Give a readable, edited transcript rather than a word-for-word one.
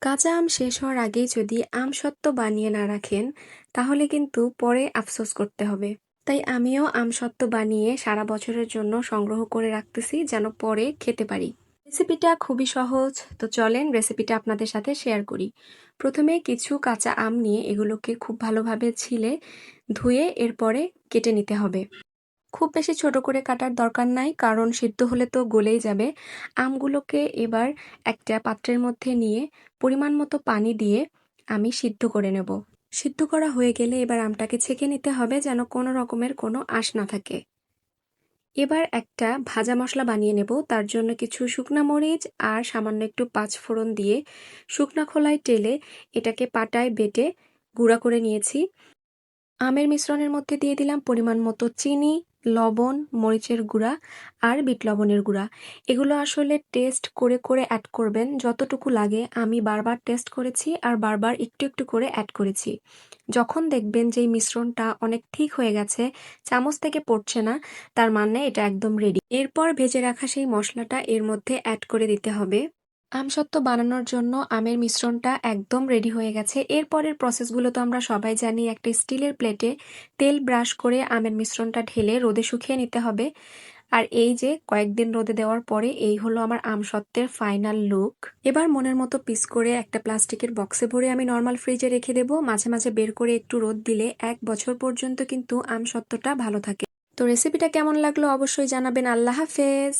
কাঁচা আম শেষ হওয়ার আগেই যদি আমসত্ত্ব বানিয়ে না রাখেন, তাহলে কিন্তু পরে আফসোস করতে হবে। তাই আমিও আমসত্ত্ব বানিয়ে সারা বছরের জন্য সংগ্রহ করে রাখতেছি যেন পরে খেতে পারি। রেসিপিটা খুবই সহজ, তো চলেন রেসিপিটা আপনাদের সাথে শেয়ার করি। প্রথমে কিছু কাঁচা আম নিয়ে এগুলোকে খুব ভালোভাবে ছিলে ধুয়ে এরপরে কেটে নিতে হবে। খুব বেশি ছোট করে কাটার দরকার নাই, কারণ সিদ্ধ হলে তো গলেই যাবে। আমগুলোকে এবার একটা পাত্রের মধ্যে নিয়ে পরিমাণ মতো পানি দিয়ে আমি সিদ্ধ করে নেব। সিদ্ধ করা হয়ে গেলে এবার আমটাকে ছেঁকে নিতে হবে যেন কোনো রকমের কোনো আঁশ না থাকে। এবার একটা ভাজা মশলা বানিয়ে নেব। তার জন্য কিছু শুকনা মরিচ আর সামান্য একটু পাঁচফোড়ন দিয়ে শুকনা খোলায় টেলে এটাকে পাটায় বেটে গুঁড়া করে নিয়েছি। আমের মিশ্রণের মধ্যে দিয়ে দিলাম পরিমাণ মতো চিনি, লবণ, মরিচের গুঁড়া আর বিট লবণের গুঁড়া। এগুলো আসলে টেস্ট করে করে অ্যাড করবেন যতটুকু লাগে। আমি বারবার টেস্ট করেছি আর বারবার একটু একটু করে অ্যাড করেছি। যখন দেখবেন যে এই মিশ্রণটা অনেক ঠিক হয়ে গেছে, চামচ থেকে পড়ছে না, তার মানে এটা একদম রেডি। এরপর ভেজে রাখা সেই মশলাটা এর মধ্যে অ্যাড করে দিতে হবে। আমসত্ত্ব বানানোর জন্য আমের মিশ্রণটা একদম রেডি হয়ে গেছে। এরপরের প্রসেসগুলো তো আমরা সবাই জানি। একটা স্টিলের প্লেটে তেল ব্রাশ করে আমের মিশ্রণটা ঢেলে রোদে শুকিয়ে নিতে হবে। আর এই যে কয়েকদিন রোদে দেওয়ার পরে এই হলো আমার আমসত্ত্বের ফাইনাল লুক। এবার মনের মতো পিস করে একটা প্লাস্টিকের বক্সে ভরে আমি নর্মাল ফ্রিজে রেখে দেব। মাঝে মাঝে বের করে একটু রোদ দিলে 1 বছর পর্যন্ত কিন্তু আমসত্ত্বটা ভালো থাকে। তো রেসিপিটা কেমন লাগলো অবশ্যই জানাবেন। আল্লাহ হাফেজ।